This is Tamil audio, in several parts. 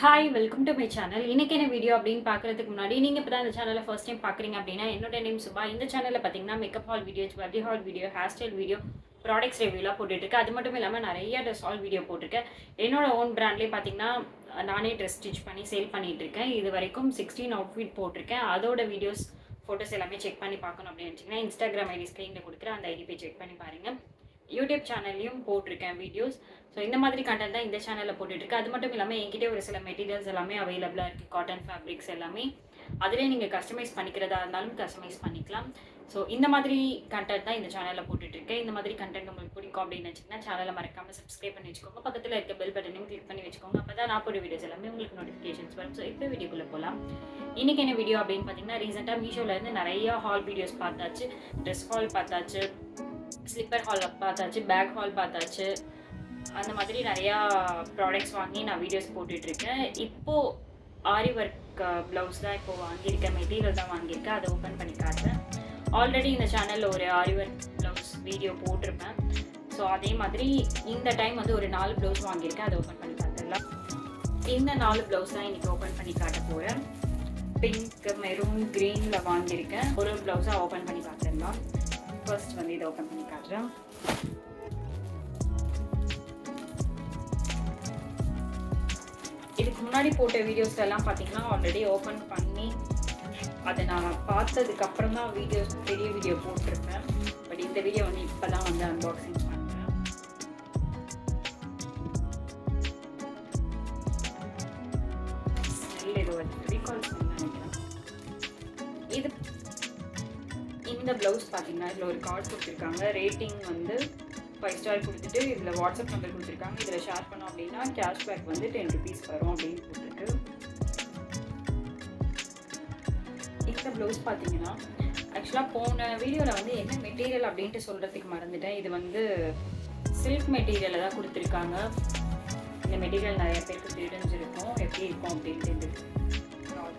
Hi welcome to my channel. இன்னைக்கு என்ன வீடியோ அப்படின்னு பார்க்கறதுக்கு முன்னாடி நீங்கள் இப்போ தான் இந்த சேனலை ஃபர்ஸ்ட் டைம் பார்க்குறீங்க அப்படின்னா என்னோட நேம் சுபா. இந்த சேனலில் பார்த்தீங்கன்னா makeup haul video, jewellery haul video, hair style video, products ரிவ்யூலாம் போட்டுட்ருக்கேன். அது மட்டும் இல்லாமல் நிறைய ட்ரெஸ் ஹால் வீடியோ போட்டிருக்கேன். என்னோட ஓன் பிராண்ட்லேயே பார்த்தீங்கன்னா நானே ட்ரெஸ் ஸ்டிச் பண்ணி சேல் பண்ணிட்டு இருக்கேன். இது வரைக்கும் 16 அவுட்ஃபிட் போட்டிருக்கேன். அதோட வீடியோஸ் ஃபோட்டோஸ் எல்லாமே செக் பண்ணி பார்க்கணும் அப்படின்னு நினச்சிங்கன்னா இன்ஸ்டாகிராம் ஐடி ஸ்க்ரீனில் கொடுக்குறேன். அந்த ஐடி போய் செக் பண்ணி பாருங்கள். யூடியூப் சேனல்லையும் போட்டிருக்கேன் வீடியோஸ். ஸோ இந்த மாதிரி கண்டென்ட் தான் இந்த சேனலில் போட்டுட்ருக்கேன். அது மட்டும் இல்லாமல் என்கிட்ட ஒரு சில மெட்டீரியல்ஸ் எல்லாமே அவைலபிளாக இருக்குது. காட்டன் ஃபேப்ரிக்ஸ் எல்லாமே அதிலே நீங்கள் கஸ்டமைஸ் பண்ணிக்கிறதா இருந்தாலும் கஸ்டமைஸ் பண்ணிக்கலாம். ஸோ இந்த மாதிரி கண்டென்ட் தான் இந்த சேனலில் போட்டுட்ருக்கேன். இந்த மாதிரி கண்டென்ட் உங்களுக்கு பிடிக்கும் அப்படின்னு வச்சிங்கன்னா சேனலை மறக்காமல் சப்ஸ்கிரைப் பண்ணி வச்சுக்கோங்க. பக்கத்தில் இருக்க பெல் பட்டனையும் கிளிக் பண்ணி வச்சுக்கோங்க. அப்போ தான் நான் போட வீடியோஸ் எல்லாமே உங்களுக்கு நோட்டிஃபிகேஷன்ஸ் வரும். ஸோ இப்போ வீடியோக்குள்ளே போகலாம். இன்றைக்கி என்ன வீடியோ அப்படின்னு பார்த்தீங்கன்னா ரீசெண்டாக மீஷோலேருந்து நிறையா ஹால் வீடியோஸ் பார்த்தாச்சு. ட்ரெஸ் ஹால் பார்த்தாச்சு, ஸ்லிப்பர் ஹால் பார்த்தாச்சு, பேக் ஹால் பார்த்தாச்சு. அந்த மாதிரி நிறையா ப்ராடக்ட்ஸ் வாங்கி நான் வீடியோஸ் போட்டுட்ருக்கேன். இப்போது ஆரி ஒர்க் ப்ளவுஸ் தான் இப்போது வாங்கியிருக்கேன். மெட்டீரியல் தான் வாங்கியிருக்கேன். அதை ஓப்பன் பண்ணி காட்டுறேன். ஆல்ரெடி இந்த சேனலில் ஒரு ஆரி ஒர்க் ப்ளவுஸ் வீடியோ போட்டிருப்பேன். ஸோ அதே மாதிரி இந்த டைம் வந்து ஒரு 4 ப்ளவுஸ் வாங்கியிருக்கேன். அதை ஓப்பன் பண்ணி காட்டுறேன். இந்த 4 ப்ளவுஸ் தான் இன்றைக்கி ஓப்பன் பண்ணி காட்ட போகிறேன். பிங்க், மெரூன், க்ரீனில் வாங்கியிருக்கேன். ஒரு ப்ளவுஸாக ஓப்பன் பண்ணி காட்டுறேன். ஃபர்ஸ்ட் வந்து இதை ஓப்பன் பண்ணி காட்டுறேன். இதுக்கு முன்னாடி போட்ட வீடியோஸ் எல்லாம் பார்த்தீங்கன்னா ஆல்ரெடி ஓப்பன் பண்ணி அதை நான் பார்த்ததுக்கு அப்புறம் தான் வீடியோஸ் பெரிய வீடியோ போட்டிருப்பேன். பட் இந்த வீடியோ வந்து இப்போ தான் வந்து அன்பாக்சிங் பண்ணுறேன். ஸ்மெல் இது ஒரு ரீகால் பண்ண நினைக்கிறேன். இது இந்த ப்ளவுஸ் பார்த்தீங்கன்னா இதில் ஒரு கார்டு கொடுத்துருக்காங்க. ரேட்டிங் வந்து 5 ஸ்டார் கொடுத்துட்டு இதில் வாட்ஸ்அப் நம்பர் கொடுத்துருக்காங்க. இதில் ஷேர் பண்ணோம் அப்படின்னா கேஷ்பேக் வந்து 10 rupees வரும் அப்படின்னு போட்டுருக்கு. இந்த ப்ளவுஸ் பார்த்தீங்கன்னா ஆக்சுவலாக போன வீடியோவில் வந்து என்ன மெட்டீரியல் அப்படின்ட்டு சொல்கிறதுக்கு மறந்துட்டேன். இது வந்து சில்க் மெட்டீரியலில் தான் கொடுத்துருக்காங்க. இந்த மெட்டீரியல் நிறைய பேருக்கு தெரிஞ்சிருக்கும் எப்படி இருக்கும் அப்படின்ட்டு. இந்த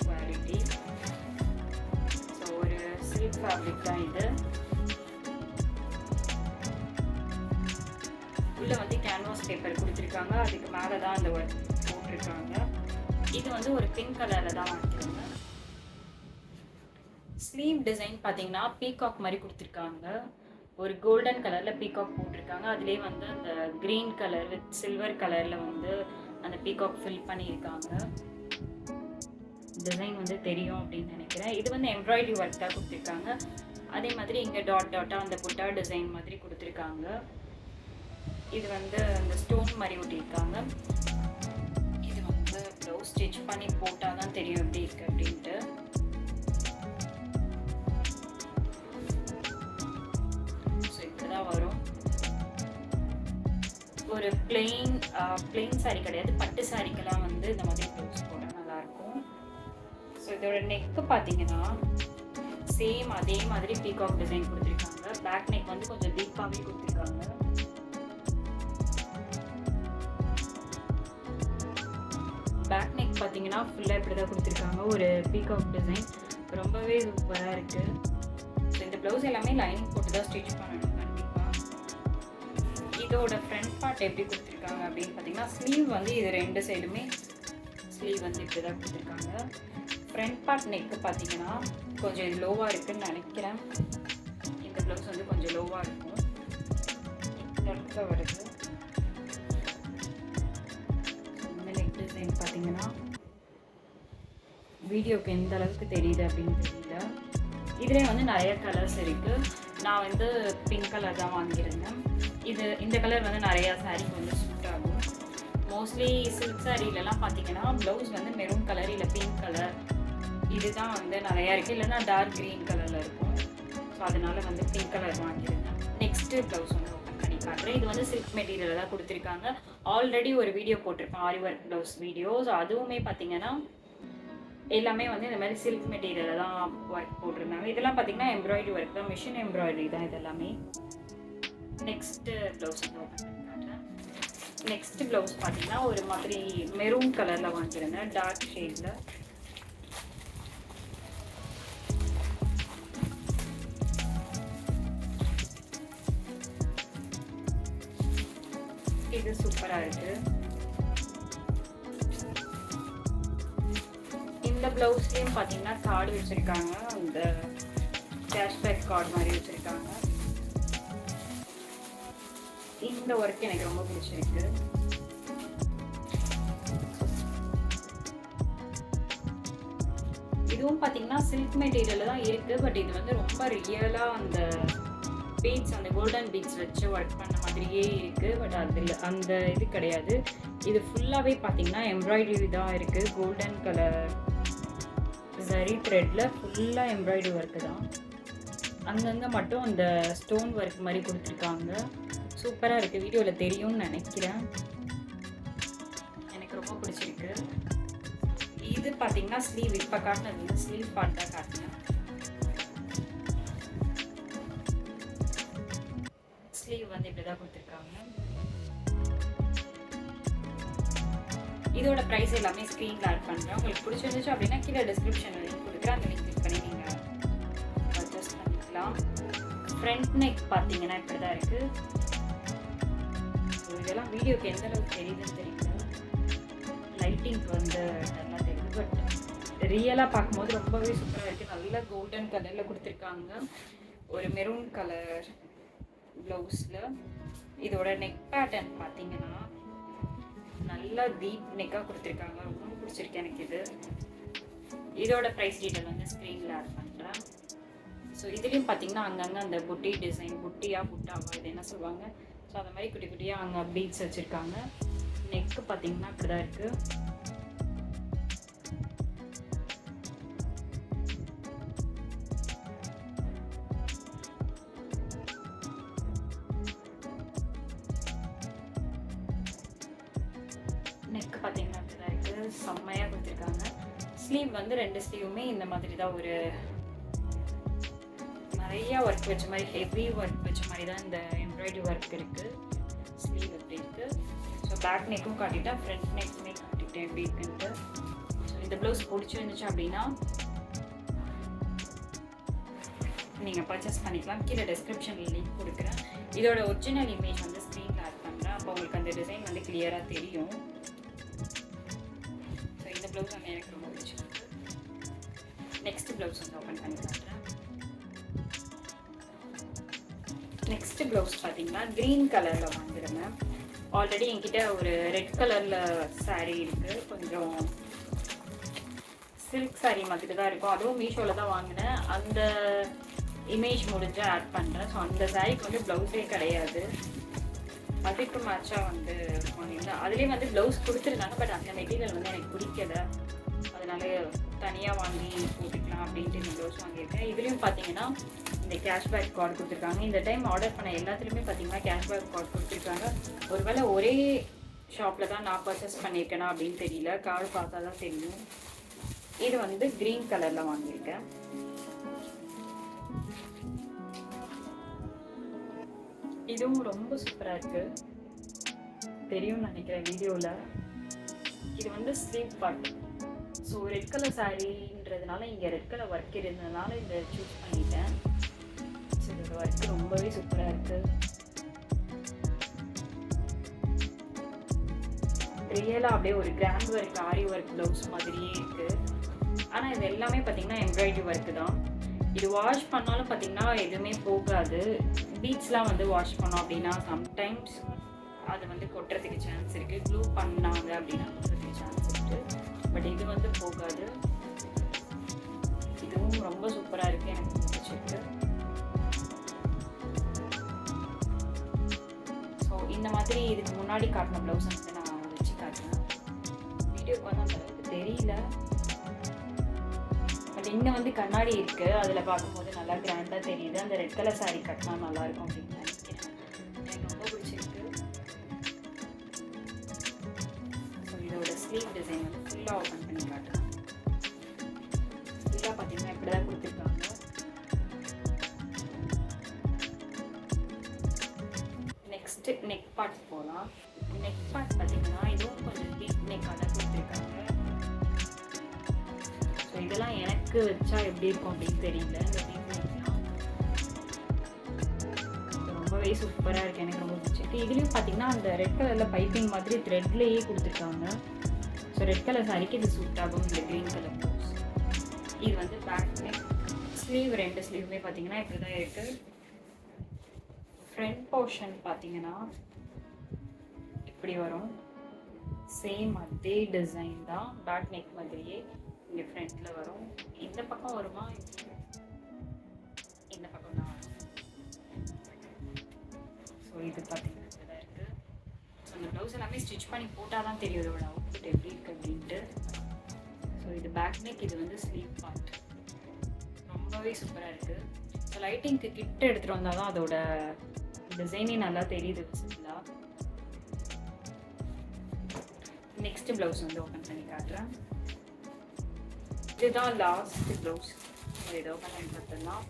குவாலிட்டி ஒரு சில்க் ஃபேப்ரிக் தான் இது. உள்ள வந்து கேன்வாஸ் பேப்பர் கொடுத்துருக்காங்க. அதுக்கு மேலே தான் அந்த ஒர்க் போட்டிருக்காங்க. இது வந்து ஒரு பிங்க் கலரில் தான் வாங்கிக்கிறாங்க. ஸ்லீவ் டிசைன் பார்த்தீங்கன்னா பீகாக் மாதிரி கொடுத்துருக்காங்க. ஒரு கோல்டன் கலரில் பீகாக் போட்டிருக்காங்க. அதுலேயே வந்து அந்த க்ரீன் கலர் வித் சில்வர் கலரில் வந்து அந்த பீகாக் ஃபில் பண்ணியிருக்காங்க. டிசைன் வந்து தெரியும் அப்படின்னு நினைக்கிறேன். இது வந்து எம்ப்ராய்டரி ஒர்க் தான் கொடுத்துருக்காங்க. அதே மாதிரி இங்கே டாட் டாட்டாக அந்த புட்டா டிசைன் மாதிரி கொடுத்துருக்காங்க. இது வந்து அந்த ஸ்டோன் மாதிரி ஒட்டியிருக்காங்க. இது வந்து ப்ளவுஸ் ஸ்டிச் பண்ணி போட்டால் தான் தெரியும் எப்படி இருக்குது அப்படின்ட்டு. ஸோ இப்படி தான் வரும். ஒரு பிளெயின் சாரீ கிடையாது, பட்டு சாரிக்கெல்லாம் வந்து இந்த மாதிரி ப்ளவுஸ் போட்டால் நல்லாயிருக்கும். ஸோ இதோட நெக்கு பார்த்தீங்கன்னா சேம் அதே மாதிரி பீகாக் டிசைன் கொடுத்துருக்காங்க. பேக் நெக் வந்து கொஞ்சம் டீப்பாகவே கொடுத்துருக்காங்க. பேக் நெக் பார்த்தீங்கன்னா ஃபுல்லாக இப்படி தான் கொடுத்துருக்காங்க. ஒரு பீகாக் டிசைன் ரொம்பவே சூப்பராக இருக்குது. ஸோ இந்த ப்ளவுஸ் எல்லாமே லைனிங் போட்டு தான் ஸ்டிச் பண்ணணும் கண்டிப்பாக. இதோட ஃப்ரண்ட் பார்ட் எப்படி கொடுத்துருக்காங்க அப்படின்னு பார்த்தீங்கன்னா ஸ்லீவ் வந்து இது 2 சைடுமே ஸ்லீவ் வந்து இப்படி தான் கொடுத்துருக்காங்க. ஃப்ரண்ட் பார்ட் நெக்கு பார்த்தீங்கன்னா கொஞ்சம் இது லோவாக இருக்குதுன்னு நினைக்கிறேன். இந்த ப்ளவுஸ் வந்து கொஞ்சம் லோவாக இருக்கும். இந்த இடத்துல வருது. இந்த நெக் டிசைன் பார்த்தீங்கன்னா வீடியோக்கு எந்த அளவுக்கு தெரியுது அப்படின்னு தெரியல. இதிலே வந்து நிறைய கலர்ஸ் இருக்குது. நான் வந்து பிங்க் கலர் தான் வாங்கியிருந்தேன். இந்த கலர் வந்து நிறையா சாரீக்கு வந்து சூட் ஆகும். மோஸ்ட்லி சில்க் சாரீலலாம் பார்த்தீங்கன்னா ப்ளவுஸ் வந்து மெரூன் கலர் இல்லை பிங்க் கலர் இதுதான் வந்து நிறையா இருக்குது. இல்லைன்னா டார்க் க்ரீன் கலரில் இருக்கும். ஸோ அதனால வந்து பிங்க் கலர் வாங்கியிருந்தேன். நெக்ஸ்ட்டு ப்ளவுஸ் வந்து ஓப்பன் பண்ணி காட்டுறேன். இது வந்து சில்க் மெட்டீரியலில் தான் கொடுத்துருக்காங்க. ஆல்ரெடி ஒரு வீடியோ போட்டிருப்பேன் ஆரி ஒர்க் ப்ளவுஸ் வீடியோ. ஸோ அதுவுமே பார்த்தீங்கன்னா எல்லாமே வந்து இந்த மாதிரி சில்க் மெட்டீரியலில் தான் ஒர்க் போட்டிருந்தாங்க. இதெல்லாம் பார்த்தீங்கன்னா எம்ப்ராய்டரி ஒர்க் தான், மிஷின் எம்ப்ராய்டரி தான் இதெல்லாமே. நெக்ஸ்ட்டு ப்ளவுஸ் வந்து ஓப்பன் பண்ணி காட்டுறேன். நெக்ஸ்ட் ப்ளவுஸ் பார்த்தீங்கன்னா ஒரு மாதிரி மெரூன் கலரில் வாங்கியிருந்தேன், டார்க் ஷேடில். இது சூப்பராக இருக்குது. இந்த ப்ளவுஸ்லேயும் பார்த்தீங்கன்னா கார்டு வச்சுருக்காங்க, அந்த கேஷ்பேக் கார்டு மாதிரி வச்சுருக்காங்க. இந்த ஒர்க் எனக்கு ரொம்ப பிடிச்சிருக்கு. இதுவும் பார்த்தீங்கன்னா சில்க் மெட்டீரியலில் தான் இருக்குது. பட் இது வந்து ரொம்ப ரியலாக அந்த பீட்ஸ், அந்த கோல்டன் பீட்ஸ் வச்சு ஒர்க் பண்ண மாதிரியே இருக்குது. பட் அதில் அந்த இது கிடையாது. இது ஃபுல்லாகவே பார்த்தீங்கன்னா எம்ப்ராய்டரி தான் இருக்குது. கோல்டன் கலர் சரி த்ரெட்டில் ஃபுல்லாக எம்ப்ராய்டரி ஒர்க்கு தான். அங்கங்கே மட்டும் அந்த ஸ்டோன் ஒர்க் மாதிரி கொடுத்துருக்காங்க. சூப்பராக இருக்குது. வீடியோவில் தெரியும்னு நினைக்கிறேன். எனக்கு ரொம்ப பிடிச்சிருக்கு. இது பார்த்தீங்கன்னா ஸ்லீவ், இப்போ காட்டினது வந்து ஸ்லீவ் பார்ட் தான் காட்டினேன். ஸ்லீவ் வந்து இப்படி தான் கொடுத்துருக்காங்க. இதோட ப்ரைஸ் எல்லாமே ஸ்க்ரீனில் ஆட் பண்ணுறேன். உங்களுக்கு பிடிச்சிருந்துச்சு அப்படின்னா கீழே டிஸ்கிரிப்ஷனில் லிங்க் கொடுக்குறேன். அந்த லிங்க் கிளிக் பண்ணி நீங்கள் பர்ச்சேஸ் பண்ணிக்கலாம். ஃப்ரண்ட் நெக் பார்த்தீங்கன்னா இப்படி தான் இருக்குது. இதெல்லாம் வீடியோக்கு எந்த அளவுக்கு தெரியுதுன்னு தெரியல, லைட்டிங்க்கு வந்து நல்லா தெரியுது. பட் ரியலாக பார்க்கும்போது ரொம்பவே சூப்பராக இருக்குது. நல்ல கோல்டன் கலரில் கொடுத்துருக்காங்க. ஒரு மெரூன் கலர் ப்ளவுஸில். இதோட நெக் பேட்டர்ன் பார்த்தீங்கன்னா நல்லா டீப் நெக்காக கொடுத்துருக்காங்க. ரொம்ப பிடிச்சிருக்கு எனக்கு இது. இதோட ப்ரைஸ் டீட்டெயில் வந்து ஸ்க்ரீனில் ஆட் பண்ணுறேன். ஸோ இதுலேயும் பார்த்தீங்கன்னா அங்கங்கே அந்த புட்டி டிசைன், புட்டியாக புட்டாவா இது என்ன சொல்லுவாங்க, ஸோ அந்த மாதிரி குட்டி குட்டியாக அங்கே பீட்ஸ் வச்சுருக்காங்க. நெக்கு பார்த்தீங்கன்னா இப்படி தான் இருக்குது. நெக்கு பார்த்தீங்கன்னா இப்படி தான் இருக்குது. செம்மையாக கொடுத்துருக்காங்க. ஸ்லீவ் வந்து 2 ஸ்லீவுமே இந்த மாதிரி தான் ஒரு நிறையா ஒர்க் வச்ச மாதிரி, ஹெவி ஒர்க் வச்ச மாதிரி தான் இந்த எம்ப்ராய்டரி ஒர்க் இருக்குது. ஸ்லீவ் எப்படி இருக்குது. ஸோ பேக் நெக்கும் காட்டிட்டேன், ஃப்ரண்ட் நெக்குமே காட்டிட்டேன் எப்படி இருக்குன்ட்டு. ஸோ இந்த ப்ளவுஸ் பிடிச்சிருந்துச்சு அப்படின்னா நீங்கள் பர்ச்சேஸ் பண்ணிக்கலாம். கீழே டிஸ்கிரிப்ஷனில் லிங்க் கொடுக்குறேன். இதோட ஒரிஜினல் இமேஜ் வந்து ஸ்க்ரீனில் ஆட் பண்ணுறேன். அப்போ உங்களுக்கு அந்த டிசைன் வந்து கிளியராக தெரியும். ஸோ இந்த ப்ளவுஸ் வந்து எனக்கு ரொம்ப பிடிச்சிருக்கு. நெக்ஸ்ட் ப்ளவுஸ் வந்து ஓப்பன் பண்ணி காட்டுறேன். நெக்ஸ்ட் ப்ளவுஸ் பார்த்தீங்கன்னா க்ரீன் கலரில் வாங்கிடுங்க. ஆல்ரெடி என்கிட்ட ஒரு ரெட் கலரில் சாரீ இருக்குது. கொஞ்சம் சில்க் சாரீ மாதிரி தான் இருக்கும். அதுவும் மீஷோவில் தான் வாங்கினேன். அந்த இமேஜ் முடிஞ்சு ஆட் பண்ணுறேன். ஸோ அந்த சாரீக்கு வந்து ப்ளவுஸே கிடையாது. அதுக்கு மேட்சாக வந்து வாங்கியிருந்தேன். அதுலேயும் வந்து ப்ளவுஸ் கொடுத்துருந்தாங்க. பட் அந்த மெட்டீரியல் வந்து எனக்கு பிடிக்கலை. அதனால தனியாக வாங்கி போட்டுக்கலாம் அப்படின்ட்டு இந்த ப்ளவுஸ் வாங்கியிருக்கேன். இதுலேயும் பார்த்தீங்கன்னா இந்த கேஷ்பேக் கார்டு கொடுத்துருக்காங்க. இந்த டைம் ஆர்டர் பண்ண எல்லாத்துலேயுமே பார்த்தீங்கன்னா கேஷ்பேக் கார்டு கொடுத்துருக்காங்க. ஒருவேளை ஒரே ஷாப்பில் தான் நான் பர்ச்சேஸ் பண்ணியிருக்கேனா அப்படின்னு தெரியல. கார்டு பார்த்தா தான் தெரியும். இது வந்து க்ரீன் கலரில் வாங்கியிருக்கேன். இதுவும் ரொம்ப சூப்பராக இருக்குது. தெரியும்னு நினைக்கிறேன் வீடியோவில். இது வந்து sleeve part. So red colour சாரீன்றதுனால இங்கே ரெட் கலர் ஒர்க் இருந்ததுனால இதை சூஸ் பண்ணிட்டேன். ஸோ இதோட ஒர்க் ரொம்பவே சூப்பராக இருக்குது. ரியலாக அப்படியே ஒரு கிராண்ட் ஒர்க், ஆரி ஒர்க் ப்ளவுஸ் மாதிரியே இருக்குது. ஆனால் இது எல்லாமே பார்த்திங்கன்னா எம்ப்ராய்டரி ஒர்க்கு தான். இது வாஷ் பண்ணாலும் பார்த்திங்கன்னா எதுவுமே போகாது. பீட்ஸ்லாம் வந்து வாஷ் பண்ணோம் அப்படின்னா சம்டைம்ஸ் அது வந்து கொட்டுறதுக்கு சான்ஸ் இருக்குது. க்ளூ பண்ணாங்க அப்படின்னா கொட்டுறதுக்கு சான்ஸ் இருக்குது. பட் இது வந்து போகாது. இதுவும் ரொம்ப சூப்பராக இருக்குது. எனக்கு பிடிச்சிருக்கு. ஸோ இந்த மாதிரி இதுக்கு முன்னாடி காட்டின ப்ளவுஸ் வந்து நான் வச்சு காட்டினேன். வீடியோக்கு வந்து அந்த அளவுக்கு தெரியல. பட் இங்கே வந்து கண்ணாடி இருக்குது. அதில் பார்க்கும்போது நல்லா கிராண்டாக தெரியுது. அந்த ரெட் கலர் சாரீ கட்டினா நல்லாயிருக்கும் அப்படின்னு நினைக்கிறேன். எனக்கு ரொம்ப பிடிச்சிருக்கு. ஸோ இதோட ஸ்லீவ் டிசைன் வந்து ஃபுல்லாக ஓப்பன் பண்ணி காட்டுறேன். ஃபுல்லாக பார்த்தீங்கன்னா இப்படி தான் கொடுத்துருக்காங்க. நெக்ஸ்ட்டு நெக் பார்ட் போகலாம். நெக் பார்ட் பார்த்தீங்கன்னா இதுவும் கொஞ்சம் டீப் நெக்காக தான் கொடுத்துருக்காங்க. ஸோ இதெல்லாம் எனக்கு வச்சா எப்படி இருக்கும் அப்படின்னு தெரியல. இந்த டீப் நெக்லாம் ரொம்பவே சூப்பராக இருக்குது. எனக்கு ரொம்ப பிடிச்சிருக்கு. இதுலேயும் பார்த்தீங்கன்னா அந்த ரெட் கலரில் பைப்பிங் மாதிரி த்ரெட்லேயே கொடுத்துருக்காங்க. ஸோ ரெட் கலர் சாரிக்கு இது சூட் ஆகும் இந்த க்ரீன் கலர் ப்ளவுஸ். இது வந்து பேக் நெக். ஸ்லீவ் 2 ஸ்லீவுமே பார்த்தீங்கன்னா இப்படி தான் இருக்குது. ஃப்ரண்ட் போர்ஷன் பார்த்தீங்கன்னா இப்படி வரும். சேம் அதே டிசைன் தான், பேக் நெக் மாதிரியே இங்கே ஃப்ரண்ட்டில் வரும். இந்த பக்கம் வருமா, இந்த பக்கம் தான் வரும். ஸோ இது பார்த்தீங்கன்னா இப்படி தான் இருக்குது. ஸோ இந்த ப்ளவுஸ் எல்லாமே ஸ்டிச் பண்ணி போட்டால் தான் தெரியும் இதோட அவுட்புட் எப்படி இருக்குது அப்படின்ட்டு. ஸோ இது பேக் நெக், இது வந்து ஸ்லீவ் பார்ட். ரொம்பவே சூப்பராக இருக்குது. ஸோ லைட்டிங்க்கு கிட்ட எடுத்துகிட்டு வந்தால் தான் அதோட டிசைனே நல்லா தெரியுது விசிபிளாக. நெக்ஸ்ட் ப்ளவுஸ் வந்து ஓப்பன் பண்ணி காட்டுறேன். இதுதான் லாஸ்ட் ப்ளவுஸ். இதை ஓப்பன் பண்ணி பார்த்துடலாம்.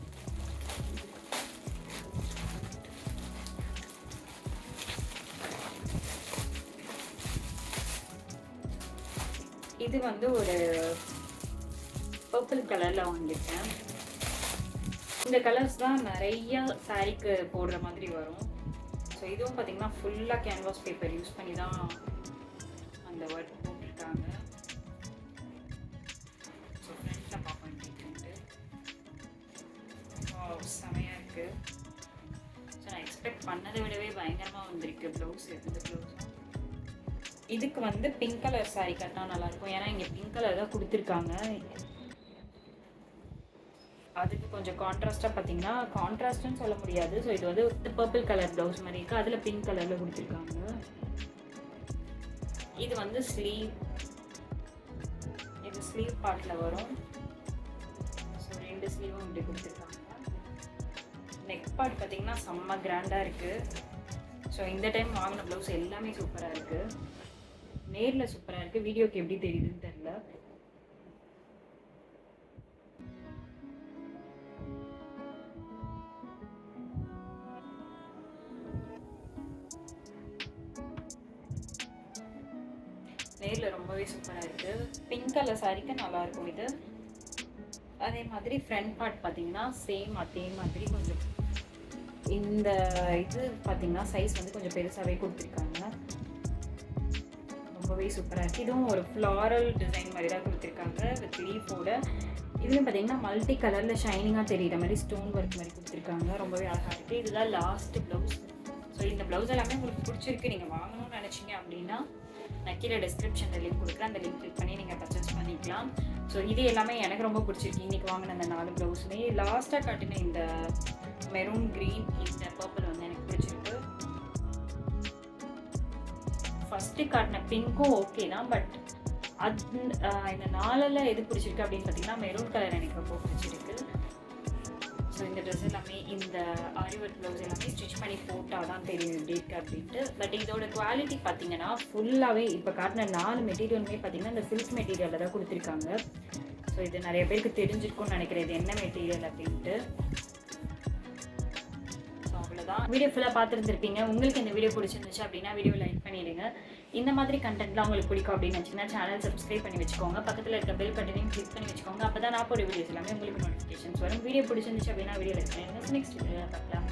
இது வந்து ஒரு பர்பிள் கலரில் வாங்கியிருக்கேன். இந்த கலர்ஸ் தான் நிறைய சாரீக்கு போடுற மாதிரி வரும். ஸோ இதுவும் பார்த்தீங்கன்னா ஃபுல்லாக கேன்வாஸ் பேப்பர் யூஸ் பண்ணி தான் அந்த ஒர்க் போட்டிருக்காங்க. ஸோ ஃப்ரெண்ட்ஸில் பார்ப்போம் டிஃப்ரெண்ட்டு. செமையாக இருக்குது. ஸோ நான் எக்ஸ்பெக்ட் பண்ணதை விடவே பயங்கரமாக வந்திருக்கு ப்ளவுஸ். இந்த ப்ளவுஸும் இதுக்கு வந்து பிங்க் கலர் சாரீ கட்டினா நல்லாயிருக்கும். ஏன்னா இங்கே பிங்க் கலர் தான் கொடுத்துருக்காங்க. அதுக்கு கொஞ்சம் கான்ட்ராஸ்ட்டாக பார்த்தீங்கன்னா, கான்ட்ராஸ்ட்னு சொல்ல முடியாது. ஸோ இது வந்து பர்பிள் கலர் ப்ளவுஸ் மாதிரி இருக்குது, அதில் பிங்க் கலரில் கொடுத்துருக்காங்க. இது வந்து ஸ்லீவ், இது ஸ்லீவ் பார்ட்டில் வரும். ஸோ 2 ஸ்லீவும் இப்படி கொடுத்துருக்காங்க. நெக் பார்ட் பார்த்தீங்கன்னா செம்ம கிராண்டாக இருக்குது. ஸோ இந்த டைம் வாங்கின ப்ளவுஸ் எல்லாமே சூப்பராக இருக்குது. நேரில் சூப்பராக இருக்குது, வீடியோக்கு எப்படி தெரியுதுன்னு தெரில. நேரில் ரொம்பவே சூப்பராக இருக்குது. பிங்க் கலர் சாரிக்கு நல்லாயிருக்கும் இது. அதே மாதிரி ஃப்ரண்ட் பார்ட் பார்த்தீங்கன்னா சேம் அதே மாதிரி கொஞ்சம் இந்த இது பார்த்தீங்கன்னா சைஸ் வந்து கொஞ்சம் பெருசாகவே கொடுத்துருக்காங்க. ரொம்பவே சூப்பராக இருக்குது. இதுவும் ஒரு ஃப்ளாரல் டிசைன் மாதிரி தான் கொடுத்துருக்காங்க வித் லீஃபோட. இதுவும் பார்த்தீங்கன்னா மல்டி கலரில் ஷைனிங்காக தெரியுற மாதிரி ஸ்டோன் ஒர்க் மாதிரி கொடுத்துருக்காங்க. ரொம்பவே அழகாக இருக்குது. இதுதான் லாஸ்ட் ப்ளவுஸ். ஸோ இந்த ப்ளவுஸ் எல்லாமே உங்களுக்கு பிடிச்சிருக்கு, நீங்கள் வாங்கணும்னு நினச்சிங்க அப்படின்னா நான் கீழே டிஸ்கிரிப்ஷனில் லிங்க் கொடுக்குறேன். அந்த லிங்க் கிளிக் பண்ணி நீங்கள் பர்ச்சேஸ் பண்ணிக்கலாம். ஸோ இது எல்லாமே எனக்கு ரொம்ப பிடிச்சிருக்கு. இன்றைக்கி வாங்கின அந்த 4 ப்ளவுஸுமே லாஸ்ட்டாக காட்டின இந்த மெரூன் க்ரீன், இந்த பர்பிள் வந்து எனக்கு பிடிச்சிருக்கு. ஃபஸ்ட்டு காட்டின பிங்க்கும் ஓகே தான், பட் அது இந்த 4ல் எது பிடிச்சிருக்கு அப்படின்னு பார்த்தீங்கன்னா மெரூன் கலர் எனக்கு ரொம்ப பிடிச்சிருக்கு. ஸோ இந்த ட்ரெஸ் எல்லாமே, இந்த ஆரி ஒர்க் ப்ளவுஸ் எல்லாமே ஸ்டிச் பண்ணி போட்டால் தான் தெரியும் எப்படி இருக்குது அப்படின்ட்டு. பட் இதோட குவாலிட்டி பார்த்தீங்கன்னா ஃபுல்லாகவே இப்போ காட்டின 4 மெட்டீரியலுமே பார்த்தீங்கன்னா இந்த சில்க் மெட்டீரியலில் தான் கொடுத்துருக்காங்க. ஸோ இது நிறைய பேருக்கு தெரிஞ்சிருக்கும்னு நினைக்கிறேன் இது என்ன மெட்டீரியல் அப்படின்ட்டு. ஸோ அவ்வளோதான், வீடியோ ஃபுல்லாக பார்த்துருந்துருப்பீங்க. உங்களுக்கு இந்த வீடியோ பிடிச்சிருந்துச்சு அப்படின்னா வீடியோ லைக் பண்ணிடுங்க. இந்த மாதிரி கண்டென்ட்லாம் உங்களுக்கு பிடிக்கும் அப்படின்னு நினச்சிங்கன்னா சேனல் சப்ஸ்கிரைப் பண்ணி வச்சுக்கோங்க. பக்கத்தில் இருக்க பெல் பட்டனையும் கிளிக் பண்ணி வச்சுக்கோங்க. அப்போ தான் நான் போகிற வீடியோஸ் எல்லாமே உங்களுக்கு நோட்டிஃபிகேஷன்ஸ் வரும். வீடியோ பிடிச்சிருந்துச்சு அப்படின்னா வீடியோ லைக் பண்ணிடுங்க. நெக்ஸ்ட் வீடியோ பார்க்கலாம்.